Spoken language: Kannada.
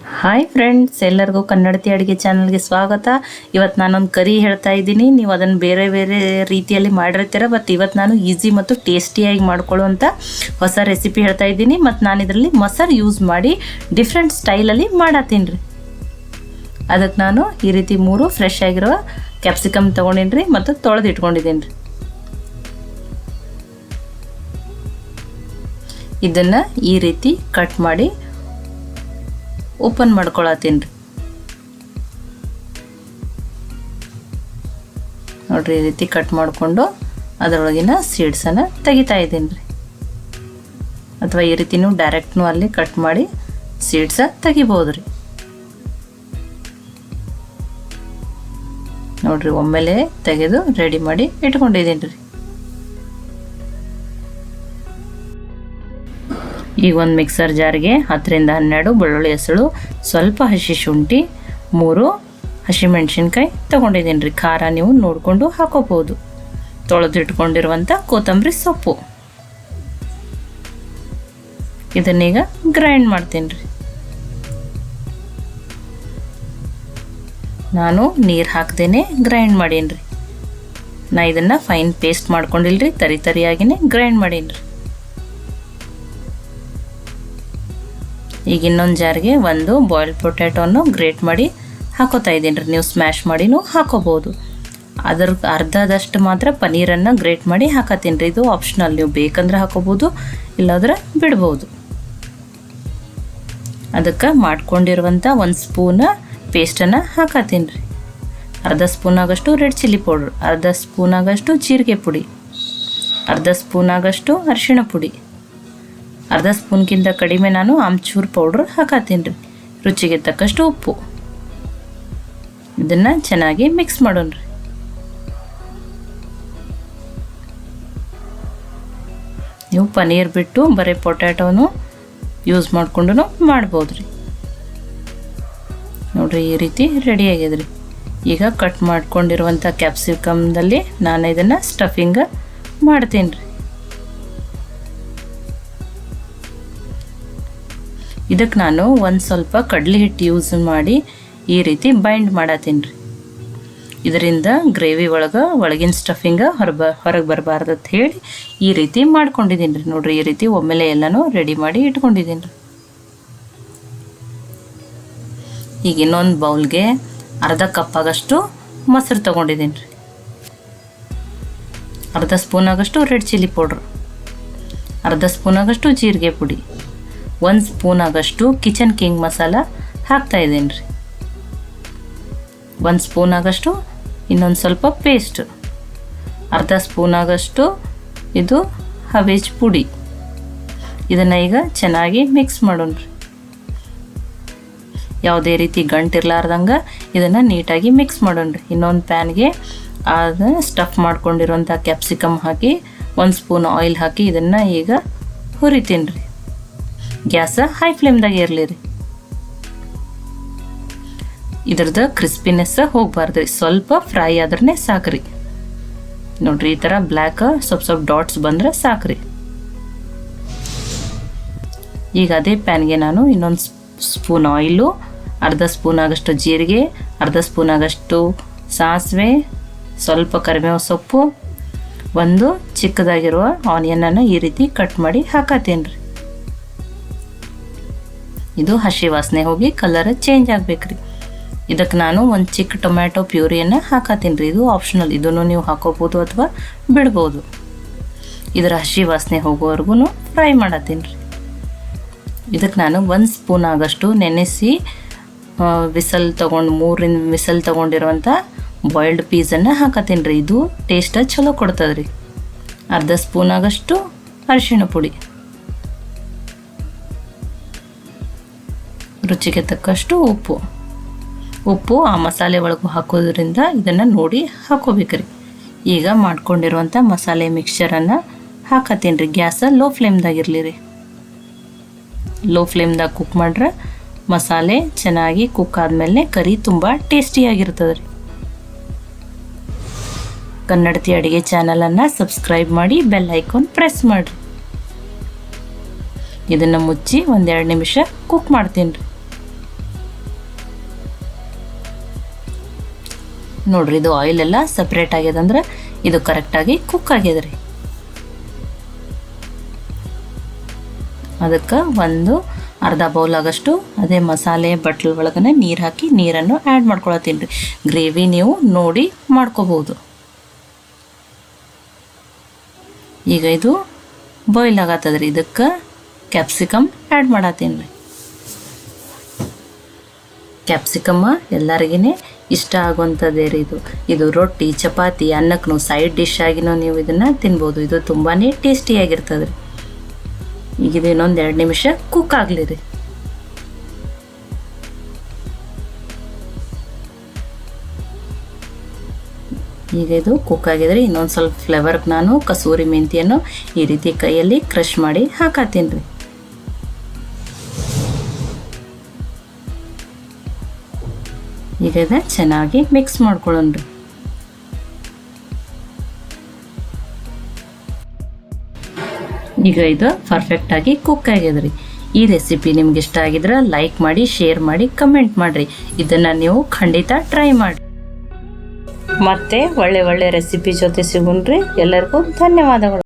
ಹಾಯ್ ಫ್ರೆಂಡ್ಸ್, ಎಲ್ಲರಿಗೂ ಕನ್ನಡತಿ ಅಡುಗೆ ಚಾನಲ್ಗೆ ಸ್ವಾಗತ. ಇವತ್ತು ನಾನೊಂದು ಕರಿ ಹೇಳ್ತಾ ಇದ್ದೀನಿ. ನೀವು ಅದನ್ನು ಬೇರೆ ಬೇರೆ ರೀತಿಯಲ್ಲಿ ಮಾಡಿರ್ತೀರ. ಬಟ್ ಇವತ್ತು ನಾನು ಈಸಿ ಮತ್ತು ಟೇಸ್ಟಿಯಾಗಿ ಮಾಡ್ಕೊಳ್ಳುವಂಥ ಹೊಸ ರೆಸಿಪಿ ಹೇಳ್ತಾ ಇದ್ದೀನಿ. ಮತ್ತು ನಾನು ಇದರಲ್ಲಿ ಮೊಸರು ಯೂಸ್ ಮಾಡಿ ಡಿಫ್ರೆಂಟ್ ಸ್ಟೈಲಲ್ಲಿ ಮಾಡತ್ತೀನಿ ರೀ. ಅದಕ್ಕೆ ನಾನು ಈ ರೀತಿ 3 ಫ್ರೆಶ್ ಆಗಿರೋ ಕ್ಯಾಪ್ಸಿಕಮ್ ತೊಗೊಂಡಿನಿ ರೀ ಮತ್ತು ತೊಳೆದು ಇಟ್ಕೊಂಡಿದ್ದೀನಿ ರೀ. ಇದನ್ನು ಈ ರೀತಿ ಕಟ್ ಮಾಡಿ ಓಪನ್ ಮಾಡ್ಕೊಳತ್ತೀನಿ ರೀ. ನೋಡ್ರಿ, ಈ ರೀತಿ ಕಟ್ ಮಾಡಿಕೊಂಡು ಅದರೊಳಗಿನ ಸೀಡ್ಸನ್ನು ತೆಗಿತಾ ಇದ್ದೀನಿ ರೀ. ಅಥವಾ ಈ ರೀತಿ ನೀವು ಡೈರೆಕ್ಟ್ನು ಅಲ್ಲಿ ಕಟ್ ಮಾಡಿ ಸೀಡ್ಸ ತೆಗಿಬೋದು ರೀ. ನೋಡ್ರಿ, ಒಮ್ಮೆಲೆ ತೆಗೆದು ರೆಡಿ ಮಾಡಿ ಇಟ್ಕೊಂಡಿದ್ದೀನಿ ರೀ. ಈಗ ಒಂದು ಮಿಕ್ಸರ್ ಜಾರ್ಗೆ 10 ರಿಂದ 12 ಬೆಳ್ಳುಳ್ಳಿ ಹೆಸಳು, ಸ್ವಲ್ಪ ಹಸಿ ಶುಂಠಿ, 3 ಹಸಿಮೆಣ್ಸಿನ್ಕಾಯಿ ತೊಗೊಂಡಿದ್ದೀನಿ ರೀ. ಖಾರ ನೀವು ನೋಡಿಕೊಂಡು ಹಾಕೋಬೋದು. ತೊಳೆದು ಇಟ್ಕೊಂಡಿರುವಂಥ ಕೊತ್ತಂಬರಿ ಸೊಪ್ಪು, ಇದನ್ನೀಗ ಗ್ರೈಂಡ್ ಮಾಡ್ತೀನಿ ರೀ. ನಾನು ನೀರು ಹಾಕ್ದೇನೆ ಗ್ರೈಂಡ್ ಮಾಡೀನಿ ರೀ. ನಾ ಇದನ್ನು ಫೈನ್ ಪೇಸ್ಟ್ ಮಾಡ್ಕೊಂಡಿಲ್ಲ ರೀ, ತರಿ ತರಿಯಾಗಿನೇ ಗ್ರೈಂಡ್ ಮಾಡೀನಿ ರೀ. ಈಗ ಇನ್ನೊಂದು ಜಾರ್ಗೆ ಒಂದು ಬಾಯ್ಲ್ಡ್ ಪೊಟ್ಯಾಟೋನು ಗ್ರೇಟ್ ಮಾಡಿ ಹಾಕೋತಾ ಇದ್ದೀನಿ ರೀ. ನೀವು ಸ್ಮ್ಯಾಶ್ ಮಾಡಿನೂ ಹಾಕೋಬೋದು. ಅದ್ರ ಅರ್ಧದಷ್ಟು ಮಾತ್ರ ಪನ್ನೀರನ್ನು ಗ್ರೇಟ್ ಮಾಡಿ ಹಾಕತ್ತೀನಿ ರೀ. ಇದು ಆಪ್ಷನಲ್, ನೀವು ಬೇಕಂದ್ರೆ ಹಾಕೋಬೋದು, ಇಲ್ಲಾಂದ್ರೆ ಬಿಡ್ಬೋದು. ಅದಕ್ಕೆ ಮಾಡ್ಕೊಂಡಿರುವಂಥ 1 ಸ್ಪೂನ್ ಪೇಸ್ಟನ್ನು ಹಾಕತ್ತೀನಿ ರೀ. ಅರ್ಧ ಸ್ಪೂನ್ ಆಗಷ್ಟು ರೆಡ್ ಚಿಲ್ಲಿ ಪೌಡ್ರ್, ಅರ್ಧ ಸ್ಪೂನ್ ಆಗಷ್ಟು ಜೀರಿಗೆ ಪುಡಿ, ಅರ್ಧ ಸ್ಪೂನ್ ಆಗಷ್ಟು ಅರಿಶಿಣ ಪುಡಿ, ಅರ್ಧ ಸ್ಪೂನ್ಗಿಂತ ಕಡಿಮೆ ನಾನು ಆಮ್ಚೂರ್ ಪೌಡ್ರ್ ಹಾಕತ್ತೀನಿ ರೀ. ರುಚಿಗೆ ತಕ್ಕಷ್ಟು ಉಪ್ಪು. ಇದನ್ನು ಚೆನ್ನಾಗಿ ಮಿಕ್ಸ್ ಮಾಡೋಣ ರೀ. ನೀವು ಪನ್ನೀರ್ ಬಿಟ್ಟು ಬರೀ ಪೊಟ್ಯಾಟೋನು ಯೂಸ್ ಮಾಡಿಕೊಂಡು ಮಾಡ್ಬೋದು ರೀ. ನೋಡಿರಿ, ಈ ರೀತಿ ರೆಡಿ ಆಗ್ಯದ ರೀ. ಈಗ ಕಟ್ ಮಾಡ್ಕೊಂಡಿರುವಂಥ ಕ್ಯಾಪ್ಸಿಕಮ್ದಲ್ಲಿ ನಾನು ಇದನ್ನು ಸ್ಟಫಿಂಗ್ ಮಾಡ್ತೀನಿ ರೀ. ಇದಕ್ಕೆ ನಾನು ಒಂದು ಸ್ವಲ್ಪ ಕಡಲೆ ಹಿಟ್ಟು ಯೂಸ್ ಮಾಡಿ ಈ ರೀತಿ ಬೈಂಡ್ ಮಾಡತ್ತೀನಿ ರೀ. ಇದರಿಂದ ಗ್ರೇವಿ ಒಳಗಿನ ಸ್ಟಫಿಂಗ ಹೊರಗೆ ಬರಬಾರ್ದು ಅಂತ ಹೇಳಿ ಈ ರೀತಿ ಮಾಡ್ಕೊಂಡಿದ್ದೀನಿ ರೀ. ನೋಡಿರಿ, ಈ ರೀತಿ ಒಮ್ಮೆಲೆ ಎಲ್ಲನೂ ರೆಡಿ ಮಾಡಿ ಇಟ್ಕೊಂಡಿದ್ದೀನಿ ರೀ. ಈಗ ಇನ್ನೊಂದು ಬೌಲ್ಗೆ ಅರ್ಧ ಕಪ್ ಆಗಷ್ಟು ಮೊಸರು ತೊಗೊಂಡಿದ್ದೀನಿ ರೀ. ಅರ್ಧ ಸ್ಪೂನ್ ಆಗಷ್ಟು ರೆಡ್ ಚಿಲ್ಲಿ ಪೌಡ್ರ್, ಅರ್ಧ ಸ್ಪೂನ್ ಆಗಷ್ಟು ಜೀರಿಗೆ ಪುಡಿ, 1 ಸ್ಪೂನ್ ಆಗಷ್ಟು ಕಿಚನ್ ಕಿಂಗ್ ಮಸಾಲ ಹಾಕ್ತಾಯಿದ್ದೀನಿ ರೀ. 1 ಸ್ಪೂನ್ ಆಗಷ್ಟು ಇನ್ನೊಂದು ಸ್ವಲ್ಪ ಪೇಸ್ಟ್, ಅರ್ಧ ಸ್ಪೂನ್ ಆಗಷ್ಟು ಇದು ಹವೇಜ್ ಪುಡಿ. ಇದನ್ನು ಈಗ ಚೆನ್ನಾಗಿ ಮಿಕ್ಸ್ ಮಾಡೋಣ ರೀ. ಯಾವುದೇ ರೀತಿ ಗಂಟಿರ್ಲಾರ್ದಂಗೆ ಇದನ್ನು ನೀಟಾಗಿ ಮಿಕ್ಸ್ ಮಾಡೋಣ ರೀ. ಇನ್ನೊಂದು ಪ್ಯಾನ್ಗೆ ಅದನ್ನು ಸ್ಟಫ್ ಮಾಡ್ಕೊಂಡಿರೋಂಥ ಕ್ಯಾಪ್ಸಿಕಮ್ ಹಾಕಿ 1 ಸ್ಪೂನ್ ಆಯಿಲ್ ಹಾಕಿ ಇದನ್ನು ಈಗ ಹುರಿತೀನಿ ರೀ. ಗ್ಯಾಸ ಹೈ ಫ್ಲೇಮ್ದಾಗ ಇರಲಿ ರೀ. ಇದ್ರದ್ದು ಕ್ರಿಸ್ಪಿನೆಸ್ ಹೋಗಬಾರ್ದು ರೀ, ಸ್ವಲ್ಪ ಫ್ರೈ ಆದ್ರೆ ಸಾಕ್ರಿ. ನೋಡ್ರಿ, ಈ ಥರ ಬ್ಲ್ಯಾಕ್ ಸ್ವಲ್ಪ ಡಾಟ್ಸ್ ಬಂದರೆ ಸಾಕ್ರಿ. ಈಗ ಅದೇ ಪ್ಯಾನ್ಗೆ ನಾನು ಇನ್ನೊಂದು ಸ್ಪೂನ್ ಆಯಿಲು, ಅರ್ಧ ಸ್ಪೂನ್ ಆಗಷ್ಟು ಜೀರಿಗೆ, ಅರ್ಧ ಸ್ಪೂನ್ ಆಗಷ್ಟು ಸಾಸಿವೆ, ಸ್ವಲ್ಪ ಕರಿಬೇವು ಸೊಪ್ಪು, ಒಂದು ಚಿಕ್ಕದಾಗಿರುವ ಆನಿಯನನ್ನು ಈ ರೀತಿ ಕಟ್ ಮಾಡಿ ಹಾಕತ್ತೀನಿ ರೀ. ಇದು ಹಸಿ ವಾಸನೆ ಹೋಗಿ ಕಲರ್ ಚೇಂಜ್ ಆಗಬೇಕ್ರಿ. ಇದಕ್ಕೆ ನಾನು ಒಂದು ಚಿಕ್ಕ ಟೊಮ್ಯಾಟೊ ಪ್ಯೂರಿಯನ್ನು ಹಾಕತ್ತೀನಿ ರೀ. ಇದು ಆಪ್ಷನಲ್, ಇದನ್ನು ನೀವು ಹಾಕೋಬೋದು ಅಥವಾ ಬಿಡ್ಬೋದು. ಇದರ ಹಸಿ ವಾಸನೆ ಹೋಗೋವರೆಗೂ ಫ್ರೈ ಮಾಡತ್ತೀನಿ ರೀ. ಇದಕ್ಕೆ ನಾನು 1 ಸ್ಪೂನ್ ಆಗಷ್ಟು ನೆನೆಸಿ ವಿಸಲ್ ತೊಗೊಂಡು 3 ವಿಸಲ್ ತೊಗೊಂಡಿರುವಂಥ ಬಾಯ್ಲ್ಡ್ ಪೀಸನ್ನು ಹಾಕತ್ತೀನಿ ರೀ. ಇದು ಟೇಸ್ಟ್ ಚಲೋ ಕೊಡ್ತದೆ ರೀ. ಅರ್ಧ ಸ್ಪೂನ್ ಆಗಷ್ಟು ಅರಿಶಿಣ ಪುಡಿ, ರುಚಿಗೆ ತಕ್ಕಷ್ಟು ಉಪ್ಪು ಆ ಮಸಾಲೆ ಒಳಗೂ ಹಾಕೋದ್ರಿಂದ ಇದನ್ನು ನೋಡಿ ಹಾಕೋಬೇಕ್ರಿ. ಈಗ ಮಾಡ್ಕೊಂಡಿರುವಂಥ ಮಸಾಲೆ ಮಿಕ್ಸ್ಚರನ್ನು ಹಾಕತ್ತೀನಿ ರೀ. ಗ್ಯಾಸ ಲೋ ಫ್ಲೇಮ್ದಾಗಿರಲಿ ರೀ. ಲೋ ಫ್ಲೇಮ್ದಾಗ ಕುಕ್ ಮಾಡ್ರೆ ಮಸಾಲೆ ಚೆನ್ನಾಗಿ ಕುಕ್ ಆದಮೇಲೆ ಕರಿ ತುಂಬ ಟೇಸ್ಟಿಯಾಗಿರ್ತದೆ ರೀ. ಕನ್ನಡತಿ ಅಡುಗೆ ಚಾನಲನ್ನು ಸಬ್ಸ್ಕ್ರೈಬ್ ಮಾಡಿ ಬೆಲ್ ಐಕಾನ್ ಪ್ರೆಸ್ ಮಾಡಿರಿ. ಇದನ್ನು ಮುಚ್ಚಿ 1-2 ನಿಮಿಷ ಕುಕ್ ಮಾಡ್ತೀನಿ ರೀ. ನೋಡ್ರಿ ಇದು ಆಯಿಲ್ ಎಲ್ಲ ಸಪ್ರೇಟ್ ಆಗ್ಯದಂದ್ರೆ ಇದು ಕರೆಕ್ಟಾಗಿ ಕುಕ್ ಆಗ್ಯದ್ರಿ. ಅದಕ್ಕೆ ಒಂದು ಅರ್ಧ ಬೌಲ್ ಆಗಷ್ಟು ಅದೇ ಮಸಾಲೆ ಬಟ್ಲು ಒಳಗನೆ ನೀರು ಹಾಕಿ ನೀರನ್ನು ಆ್ಯಡ್ ಮಾಡ್ಕೊಳತ್ತೀನಿ ರೀ. ಗ್ರೇವಿ ನೀವು ನೋಡಿ ಮಾಡ್ಕೋಬೋದು. ಈಗ ಇದು ಬಾಯ್ಲ್ ಆಗತ್ತದ್ರಿ. ಇದಕ್ಕೆ ಕ್ಯಾಪ್ಸಿಕಮ್ ಆ್ಯಡ್ ಮಾಡತ್ತೀನಿ ರೀ. ಕ್ಯಾಪ್ಸಿಕಮ್ಮ ಎಲ್ಲರಿಗೇ ಇಷ್ಟ ಆಗುವಂಥದ್ದೇ ರೀ ಇದು. ಇದು ರೊಟ್ಟಿ ಚಪಾತಿ ಅನ್ನಕ್ಕೂ ಸೈಡ್ ಡಿಶ್ ಆಗಿನೂ ನೀವು ಇದನ್ನು ತಿನ್ಬೋದು. ಇದು ತುಂಬಾ ಟೇಸ್ಟಿಯಾಗಿರ್ತದೆ ರೀ. ಈಗ ಇದು ಇನ್ನೊಂದು 2 ನಿಮಿಷ ಕುಕ್ ಆಗಲಿ ರೀ. ಈಗ ಇದು ಕುಕ್ ಆಗಿದ್ರೆ ಇನ್ನೊಂದು ಸ್ವಲ್ಪ ಫ್ಲೇವರ್ಗೆ ನಾನು ಕಸೂರಿ ಮೆಂತ್ಯನ್ನು ಈ ರೀತಿ ಕೈಯಲ್ಲಿ ಕ್ರಷ್ ಮಾಡಿ ಹಾಕತ್ತೀನಿ ರೀ. ಈಗ ಇದನ್ನ ಚೆನ್ನಾಗಿ ಮಿಕ್ಸ್ ಮಾಡ್ಕೊಳ್ಳೋಣ ರೀ. ಈಗ ಇದು ಪರ್ಫೆಕ್ಟಾಗಿ ಕುಕ್ ಆಗ್ಯದ್ರಿ. ಈ ರೆಸಿಪಿ ನಿಮ್ಗೆ ಇಷ್ಟ ಆಗಿದ್ರೆ ಲೈಕ್ ಮಾಡಿ, ಶೇರ್ ಮಾಡಿ, ಕಮೆಂಟ್ ಮಾಡಿರಿ. ಇದನ್ನು ನೀವು ಖಂಡಿತ ಟ್ರೈ ಮಾಡಿ. ಮತ್ತೆ ಒಳ್ಳೆ ರೆಸಿಪಿ ಜೊತೆ ಸಿಗೋಣ್ರಿ. ಎಲ್ಲರಿಗೂ ಧನ್ಯವಾದಗಳು.